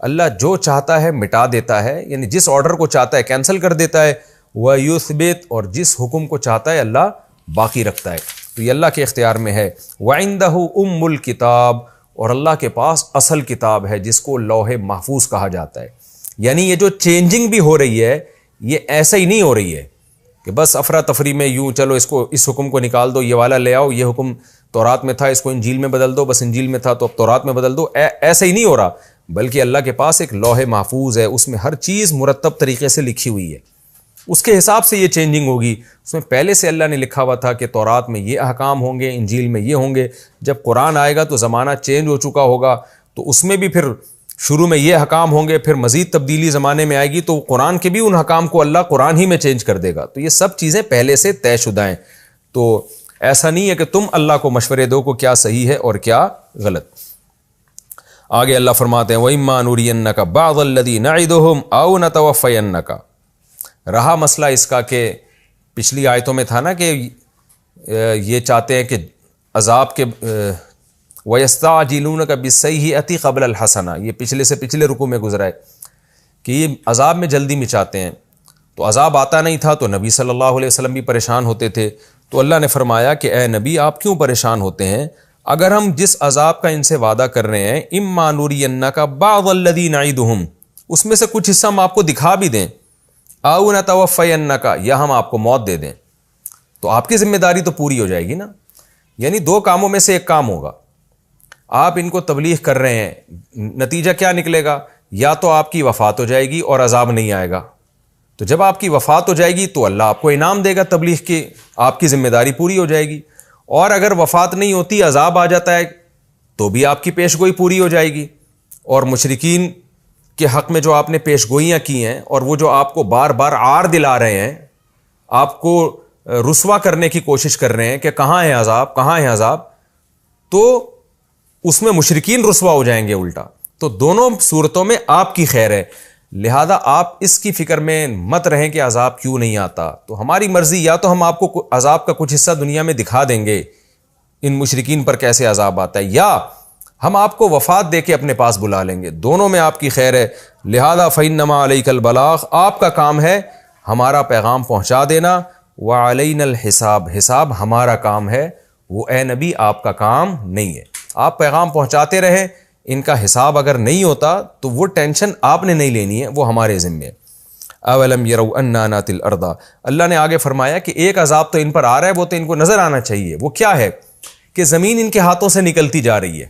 اللہ جو چاہتا ہے مٹا دیتا ہے، یعنی جس آرڈر کو چاہتا ہے کینسل کر دیتا ہے، وَيُثْبِتُ، اور جس حکم کو چاہتا ہے اللہ باقی رکھتا ہے، تو یہ اللہ کے اختیار میں ہے۔ وَعِندَهُ أُمُّ الْكِتَابِ، اور اللہ کے پاس اصل کتاب ہے جس کو لوح محفوظ کہا جاتا ہے۔ یعنی یہ جو چینجنگ بھی ہو رہی ہے یہ ایسا ہی نہیں ہو رہی ہے کہ بس افراتفری میں یوں چلو اس حکم کو نکال دو، یہ والا لے آؤ، یہ حکم تورات میں تھا اس کو انجیل میں بدل دو، بس انجیل میں تھا تو اب تورات میں بدل دو، ایسا ہی نہیں ہو رہا، بلکہ اللہ کے پاس ایک لوح محفوظ ہے، اس میں ہر چیز مرتب طریقے سے لکھی ہوئی ہے، اس کے حساب سے یہ چینجنگ ہوگی۔ اس میں پہلے سے اللہ نے لکھا ہوا تھا کہ تورات میں یہ احکام ہوں گے، انجیل میں یہ ہوں گے، جب قرآن آئے گا تو زمانہ چینج ہو چکا ہوگا، تو اس میں بھی پھر شروع میں یہ احکام ہوں گے، پھر مزید تبدیلی زمانے میں آئے گی تو قرآن کے بھی ان احکام کو اللہ قرآن ہی میں چینج کر دے گا، تو یہ سب چیزیں پہلے سے طے شدہ ہیں۔ تو ایسا نہیں ہے کہ تم اللہ کو مشورے دو کو کیا صحیح ہے اور کیا غلط۔ آگے اللہ فرماتے ہیں وَإِمَّا نُرِيَنَّكَ بَعْضَ الَّذِي نَعِدُهُمْ أَوْ نَتَوَفَّيَنَّكَ، رہا مسئلہ اس کا کہ پچھلی آیتوں میں تھا نا کہ یہ چاہتے ہیں کہ وَيَسْتَعْجِلُونَكَ بِالسَّيِّئَةِ قَبْلَ الْحَسَنَةِ، یہ پچھلے سے پچھلے رکوع میں گزرا ہے کہ یہ عذاب میں جلدی مچاتے ہیں. تو عذاب آتا نہیں تھا تو نبی صلی اللہ علیہ وسلم بھی پریشان ہوتے تھے. تو اللہ نے فرمایا کہ اے نبی آپ کیوں پریشان ہوتے ہیں؟ اگر ہم جس عذاب کا ان سے وعدہ کر رہے ہیں اِمَّا نُرِيَنَّكَ بَعْضَ الَّذِي نَعِدُهُمْ، اس میں سے کچھ حصہ ہم آپ کو دکھا بھی دیں، أَوْ نَتَوَفَّيَنَّكَ، یا ہم آپ کو موت دے دیں، تو آپ کی ذمہ داری تو پوری ہو جائے گی نا. یعنی دو کاموں میں سے ایک کام ہوگا. آپ ان کو تبلیغ کر رہے ہیں، نتیجہ کیا نکلے گا؟ یا تو آپ کی وفات ہو جائے گی اور عذاب نہیں آئے گا. تو جب آپ کی وفات ہو جائے گی تو اللہ آپ کو انعام دے گا تبلیغ کی، آپ کی ذمہ داری پوری ہو جائے گی. اور اگر وفات نہیں ہوتی، عذاب آ جاتا ہے، تو بھی آپ کی پیش گوئی پوری ہو جائے گی. اور مشرکین کے حق میں جو آپ نے پیش گوئیاں کی ہیں اور وہ جو آپ کو بار بار عار دلا رہے ہیں، آپ کو رسوا کرنے کی کوشش کر رہے ہیں کہ کہاں ہے عذاب، کہاں ہے عذاب، تو اس میں مشرکین رسوا ہو جائیں گے الٹا. تو دونوں صورتوں میں آپ کی خیر ہے، لہذا آپ اس کی فکر میں مت رہیں کہ عذاب کیوں نہیں آتا. تو ہماری مرضی، یا تو ہم آپ کو عذاب کا کچھ حصہ دنیا میں دکھا دیں گے ان مشرکین پر کیسے عذاب آتا ہے، یا ہم آپ کو وفات دے کے اپنے پاس بلا لیں گے. دونوں میں آپ کی خیر ہے. لہذا فإنما علیک البلاغ، آپ کا کام ہے ہمارا پیغام پہنچا دینا، وعلینا الحساب، حساب ہمارا کام ہے، وہ اے نبی آپ کا کام نہیں ہے. آپ پیغام پہنچاتے رہیں، ان کا حساب اگر نہیں ہوتا تو وہ ٹینشن آپ نے نہیں لینی ہے، وہ ہمارے ذمے ہے. اولم یروا انا ناتی الارض، اللہ نے آگے فرمایا کہ ایک عذاب تو ان پر آ رہا ہے، وہ تو ان کو نظر آنا چاہیے. وہ کیا ہے؟ کہ زمین ان کے ہاتھوں سے نکلتی جا رہی ہے.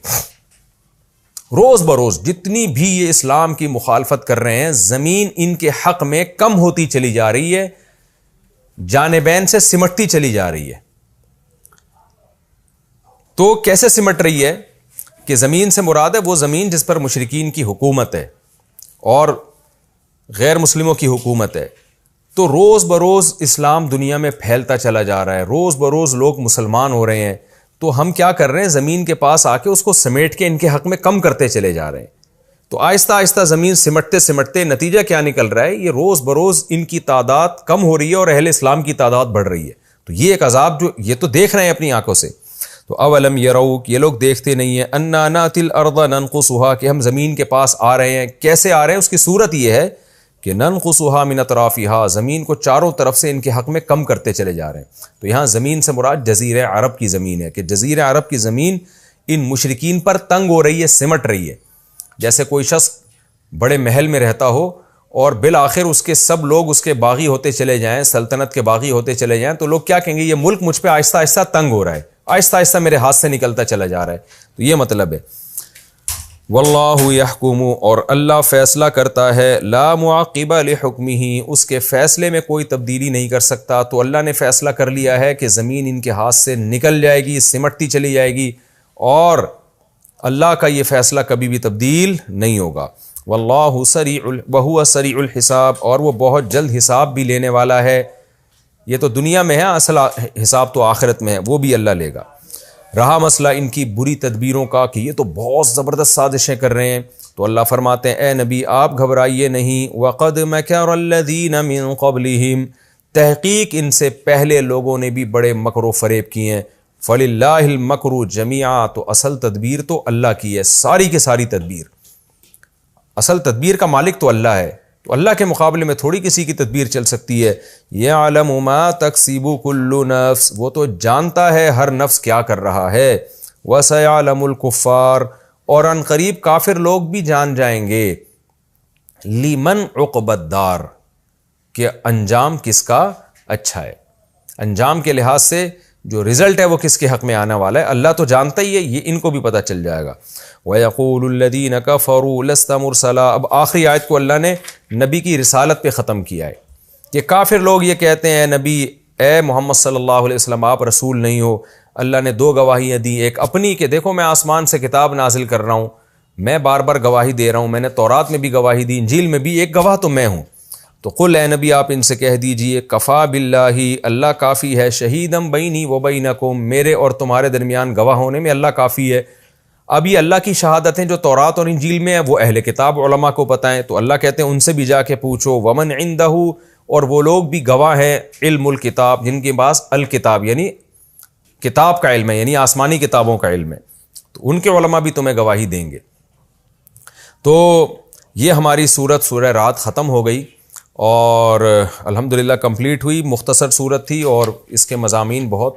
روز بروز جتنی بھی یہ اسلام کی مخالفت کر رہے ہیں، زمین ان کے حق میں کم ہوتی چلی جا رہی ہے، جانبین سے سمٹتی چلی جا رہی ہے. تو کیسے سمٹ رہی ہے؟ کہ زمین سے مراد ہے وہ زمین جس پر مشرکین کی حکومت ہے اور غیر مسلموں کی حکومت ہے. تو روز بروز اسلام دنیا میں پھیلتا چلا جا رہا ہے، روز بروز لوگ مسلمان ہو رہے ہیں. تو ہم کیا کر رہے ہیں؟ زمین کے پاس آ کے اس کو سمیٹ کے ان کے حق میں کم کرتے چلے جا رہے ہیں. تو آہستہ آہستہ زمین سمٹتے سمٹتے نتیجہ کیا نکل رہا ہے؟ یہ روز بروز ان کی تعداد کم ہو رہی ہے اور اہل اسلام کی تعداد بڑھ رہی ہے. تو یہ ایک عذاب جو یہ تو دیکھ رہے ہیں اپنی آنکھوں سے. تو اولم یروا، یہ لوگ دیکھتے نہیں ہیں، انا ناتی الارض ننقصها، کہ ہم زمین کے پاس آ رہے ہیں. کیسے آ رہے ہیں؟ اس کی صورت یہ ہے کہ ننقصها من اطرافها، زمین کو چاروں طرف سے ان کے حق میں کم کرتے چلے جا رہے ہیں. تو یہاں زمین سے مراد جزیرہ عرب کی زمین ہے، کہ جزیرہ عرب کی زمین ان مشرکین پر تنگ ہو رہی ہے، سمٹ رہی ہے. جیسے کوئی شخص بڑے محل میں رہتا ہو اور بالآخر اس کے سب لوگ اس کے باغی ہوتے چلے جائیں، سلطنت کے باغی ہوتے چلے جائیں، تو لوگ کیا کہیں گے؟ یہ ملک مجھ پہ آہستہ آہستہ تنگ ہو رہا ہے، آہستہ آہستہ میرے ہاتھ سے نکلتا چلا جا رہا ہے. تو یہ مطلب ہے. واللہ یحکم، اور اللہ فیصلہ کرتا ہے، لا معقب لحکمہ، اس کے فیصلے میں کوئی تبدیلی نہیں کر سکتا. تو اللہ نے فیصلہ کر لیا ہے کہ زمین ان کے ہاتھ سے نکل جائے گی، سمٹتی چلی جائے گی، اور اللہ کا یہ فیصلہ کبھی بھی تبدیل نہیں ہوگا. واللہ سریع وہو سریع الحساب، اور وہ بہت جلد حساب بھی لینے والا ہے. یہ تو دنیا میں ہے، اصل حساب تو آخرت میں ہے، وہ بھی اللہ لے گا. رہا مسئلہ ان کی بری تدبیروں کا کہ یہ تو بہت زبردست سازشیں کر رہے ہیں، تو اللہ فرماتے ہیں اے نبی آپ گھبرائیے نہیں. وقد مکر الذین من قبلہم، تحقیق ان سے پہلے لوگوں نے بھی بڑے مکر و فریب کیے ہیں. فللہ المکر جمیعا، تو اصل تدبیر تو اللہ کی ہے، ساری کی ساری تدبیر. اصل تدبیر کا مالک تو اللہ ہے، تو اللہ کے مقابلے میں تھوڑی کسی کی تدبیر چل سکتی ہے. یعلم ما تکسب کل نفس، وہ تو جانتا ہے ہر نفس کیا کر رہا ہے. وسیعلم الکفار، اور ان قریب کافر لوگ بھی جان جائیں گے. لمن عقبی الدار، کہ انجام کس کا اچھا ہے، انجام کے لحاظ سے جو رزلٹ ہے وہ کس کے حق میں آنے والا ہے اللہ تو جانتا ہی ہے، یہ ان کو بھی پتہ چل جائے گا. وَيَقُولُ الَّذِينَ كَفَرُوا لَسْتَ مُرْسَلًا، اب آخری آیت کو اللہ نے نبی کی رسالت پہ ختم کیا ہے کہ کافر لوگ یہ کہتے ہیں اے نبی، اے محمد صلی اللہ علیہ وسلم آپ رسول نہیں ہو. اللہ نے دو گواہیاں دی، ایک اپنی کہ دیکھو میں آسمان سے کتاب نازل کر رہا ہوں، میں بار بار گواہی دے رہا ہوں، میں نے تورات میں بھی گواہی دی، انجیل میں بھی، ایک گواہ تو میں ہوں. تو قل اے نبی آپ ان سے کہہ دیجئے کفا باللہ، اللہ کافی ہے، شہیدم بینی و بینکم، میرے اور تمہارے درمیان گواہ ہونے میں اللہ کافی ہے. اب یہ اللہ کی شہادتیں جو تورات اور انجیل میں ہیں وہ اہل کتاب علماء کو پتہ ہیں، تو اللہ کہتے ہیں ان سے بھی جا کے پوچھو. ومن عندہ، اور وہ لوگ بھی گواہ ہیں علم الکتاب، جن کے پاس الکتاب یعنی کتاب کا علم ہے، یعنی آسمانی کتابوں کا علم ہے. تو ان کے علماء بھی تمہیں گواہی دیں گے۔ تو یہ ہماری سورت سورہ رات ختم ہو گئی اور الحمدللہ کمپلیٹ ہوئی۔ مختصر سورت تھی اور اس کے مضامین بہت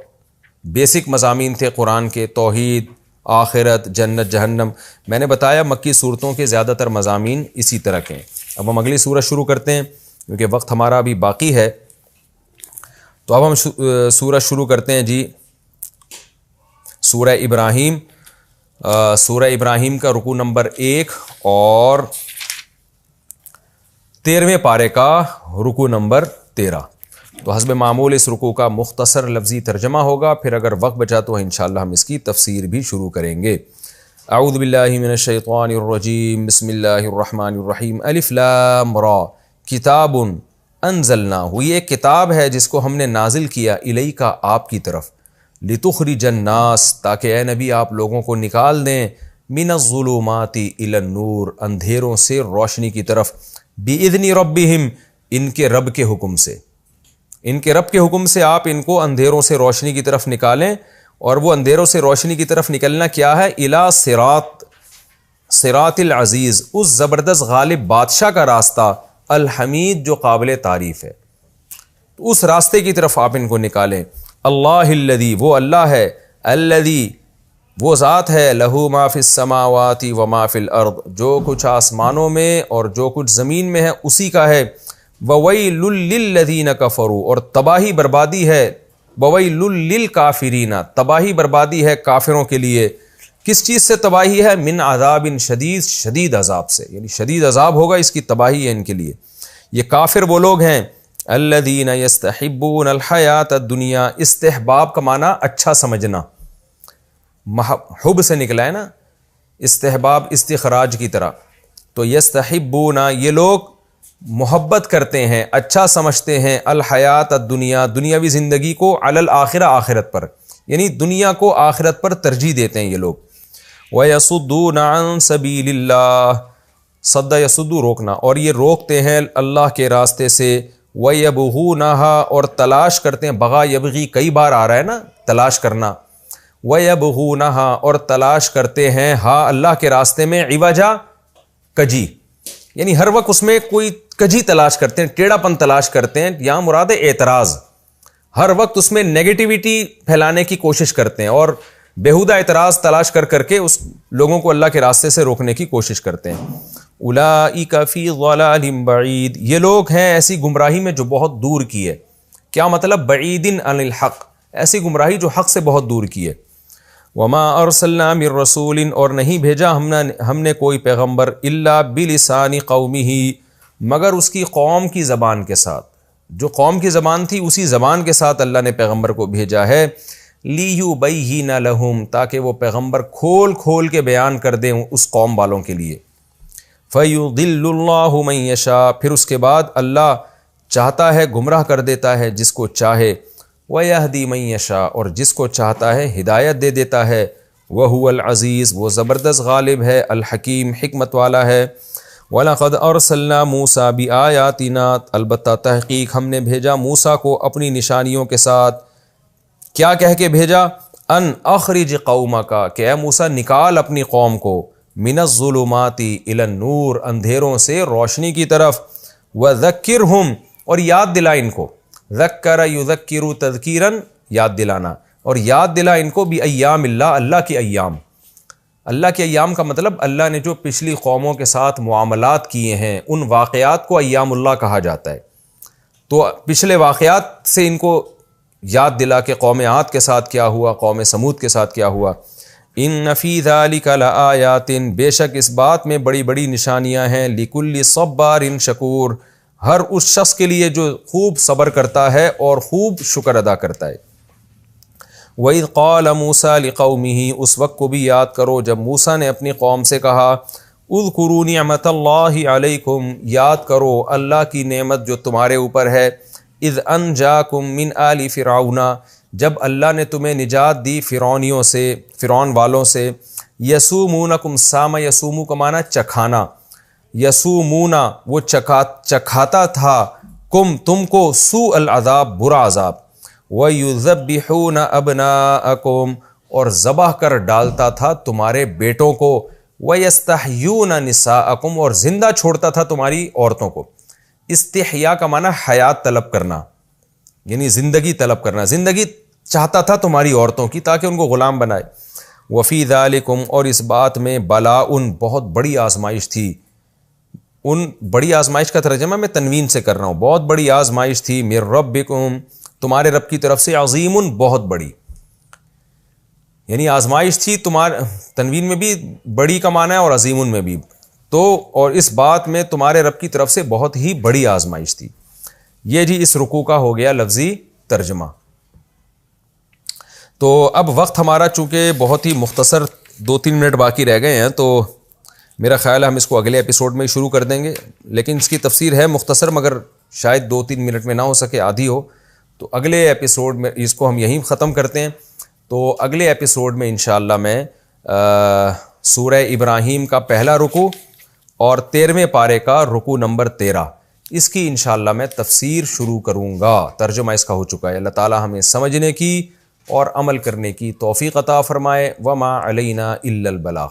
بیسک مضامین تھے قرآن کے، توحید، آخرت، جنت، جہنم۔ میں نے بتایا مکی صورتوں کے زیادہ تر مضامین اسی طرح کے ہیں۔ اب ہم اگلی سورت شروع کرتے ہیں کیونکہ وقت ہمارا ابھی باقی ہے۔ تو اب ہم سورت شروع کرتے ہیں جی سورہ ابراہیم۔ سورہ ابراہیم کا رکوع نمبر 1 اور 13ویں پارے کا رکوع نمبر 13۔ تو حسب معمول اس رکوع کا مختصر لفظی ترجمہ ہوگا، پھر اگر وقت بچا تو انشاءاللہ ہم اس کی تفسیر بھی شروع کریں گے۔ اعوذ باللہ من الشیطان الرجیم، بسم اللہ الرحمن الرحیم۔ الف لام را کتاب انزلناہ، یہ ایک کتاب ہے جس کو ہم نے نازل کیا الیک آپ کی طرف، لتخرج الناس تاکہ اے نبی آپ لوگوں کو نکال دیں، من الظلمات الی النور اندھیروں سے روشنی کی طرف، باذن ربہم ان کے رب کے حکم سے، ان کے رب کے حکم سے آپ ان کو اندھیروں سے روشنی کی طرف نکالیں۔ اور وہ اندھیروں سے روشنی کی طرف نکلنا کیا ہے؟ الی صراط العزیز، اس زبردست غالب بادشاہ کا راستہ، الحمید جو قابل تعریف ہے، تو اس راستے کی طرف آپ ان کو نکالیں۔ اللہ الذی، وہ اللہ ہے، الذی وہ ذات ہے، لہو ما فی السماوات و ما فی الارض جو کچھ آسمانوں میں اور جو کچھ زمین میں ہے اسی کا ہے، وویل للذین کفروا اور تباہی بربادی ہے، وویل للکافرین تباہی بربادی ہے کافروں کے لیے۔ کس چیز سے تباہی ہے؟ من عذاب شدید، شدید عذاب سے، یعنی شدید عذاب ہوگا، اس کی تباہی ہے ان کے لیے۔ یہ کافر وہ لوگ ہیں الذین یستحبون الحیات الدنیا، استحباب کا معنی اچھا سمجھنا، حب سے نکلا ہے نا، استحباب استخراج کی طرح۔ تو یستحبون یہ لوگ محبت کرتے ہیں، اچھا سمجھتے ہیں، الحیات الدنیا دنیاوی زندگی کو، علی الآخرہ آخرت پر، یعنی دنیا کو آخرت پر ترجیح دیتے ہیں یہ لوگ۔ وَيَصُدُّونَ عَن سَبِيلِ اللَّهِ، صد یصد روکنا، اور یہ روکتے ہیں اللہ کے راستے سے، وَيَبْغُونَهَا اور تلاش کرتے ہیں، بغا یبغی کئی بار آ رہا ہے نا تلاش کرنا، وَيَبْغُونَهَا اور تلاش کرتے ہیں ہاں اللہ کے راستے میں، عوجا کجی، یعنی ہر وقت اس میں کوئی کجی تلاش کرتے ہیں، ٹیڑھا پن تلاش کرتے ہیں، یہاں مراد ہے اعتراض، ہر وقت اس میں نیگیٹیوٹی پھیلانے کی کوشش کرتے ہیں اور بیہودہ اعتراض تلاش کر کے اس لوگوں کو اللہ کے راستے سے روکنے کی کوشش کرتے ہیں۔ اولئک فی ضلال بعید، یہ لوگ ہیں ایسی گمراہی میں جو بہت دور کی ہے۔ کیا مطلب؟ بعید عن الحق، ایسی گمراہی جو حق سے بہت دور کی ہے۔ وما ارسلنا من رسول اور نہیں بھیجا ہم نے کوئی پیغمبر الا بلسان قومہ مگر اس کی قوم کی زبان کے ساتھ، جو قوم کی زبان تھی اسی زبان کے ساتھ اللہ نے پیغمبر کو بھیجا ہے، لیبین لہم تاکہ وہ پیغمبر کھول کھول کے بیان کر دیں اس قوم والوں کے لیے۔ فیضل اللہ من یشاء پھر اس کے بعد اللہ چاہتا ہے گمراہ کر دیتا ہے جس کو چاہے، وَيَهْدِي مَن يَشَاءُ اور جس کو چاہتا ہے ہدایت دے دیتا ہے، وَهُوَ الْعَزِيزُ وہ زبردست غالب ہے، الحکیم حکمت والا ہے۔ وَلَقَدْ أَرْسَلْنَا مُوسَىٰ بِآيَاتِنَا البتہ تحقیق ہم نے بھیجا موسیٰ کو اپنی نشانیوں کے ساتھ۔ کیا کہہ کے بھیجا؟ ان اخرج قومک کہ اے موسیٰ نکال اپنی قوم کو، من الظلمات الی النور اندھیروں سے روشنی کی طرف، وذکرہم اور یاد دلا ان کو، ذکر یذکر تذکیرا یاد دلانا، اور یاد دلا ان کو بایام اللہ اللہ کے ایام۔ اللہ کے ایام کا مطلب اللہ نے جو پچھلی قوموں کے ساتھ معاملات کیے ہیں ان واقعات کو ایام اللہ کہا جاتا ہے۔ تو پچھلے واقعات سے ان کو یاد دلا کہ قوم عاد کے ساتھ کیا ہوا، قوم سمود کے ساتھ کیا ہوا۔ ان فی ذلک لآیات بے شک اس بات میں بڑی بڑی نشانیاں ہیں، لکل صبار شکور ہر اس شخص کے لیے جو خوب صبر کرتا ہے اور خوب شکر ادا کرتا ہے۔ وَإِذْ قَالَ مُوسَىٰ لِقَوْمِهِ اس وقت کو بھی یاد کرو جب موسیٰ نے اپنی قوم سے کہا، اذکروا نعمت اللہ علیکم یاد کرو اللہ کی نعمت جو تمہارے اوپر ہے، اذ انجاکم من آل فرعون جب اللہ نے تمہیں نجات دی فرعونیوں سے، فرعون والوں سے، یسومونکم سام یسومو کا معنی چکھانا، یسومونا وہ چکھاتا تھا، تم کو سوء العذاب برا عذاب، وَيُذَبِّحُونَ أَبْنَاءَكُمْ اور ذبح کر ڈالتا تھا تمہارے بیٹوں کو، وَيَسْتَحْيُونَ نِسَاءَكُمْ اور زندہ چھوڑتا تھا تمہاری عورتوں کو۔ استحیاء کا معنی حیات طلب کرنا، یعنی زندگی طلب کرنا، زندگی چاہتا تھا تمہاری عورتوں کی تاکہ ان کو غلام بنائے۔ وفی ذالکم اور اس بات میں بلاء بہت بڑی آزمائش تھی، ان بڑی آزمائش کا ترجمہ میں تنوین سے کر رہا ہوں، بہت بڑی آزمائش تھی، من ربکم تمہارے رب کی طرف سے، عظیم بہت بڑی، یعنی آزمائش تھی تمہارے، تنوین میں بھی بڑی کا معنی ہے اور عظیم میں بھی، تو اور اس بات میں تمہارے رب کی طرف سے بہت ہی بڑی آزمائش تھی۔ یہ جی اس رکوع کا ہو گیا لفظی ترجمہ۔ تو اب وقت ہمارا چونکہ بہت ہی مختصر 2-3 منٹ باقی رہ گئے ہیں، تو میرا خیال ہے ہم اس کو اگلے ایپیسوڈ میں شروع کر دیں گے، لیکن اس کی تفسیر ہے مختصر، مگر شاید 2-3 منٹ میں نہ ہو سکے، آدھی ہو، تو اگلے ایپیسوڈ میں اس کو ہم یہیں ختم کرتے ہیں۔ تو اگلے ایپیسوڈ میں انشاءاللہ میں سورہ ابراہیم کا پہلا رکوع اور 13ویں پارے کا رکوع نمبر 13، اس کی انشاءاللہ میں تفسیر شروع کروں گا، ترجمہ اس کا ہو چکا ہے۔ اللہ تعالی ہمیں سمجھنے کی اور عمل کرنے کی توفیق عطا فرمائے۔ وما علینا الا البلاغ۔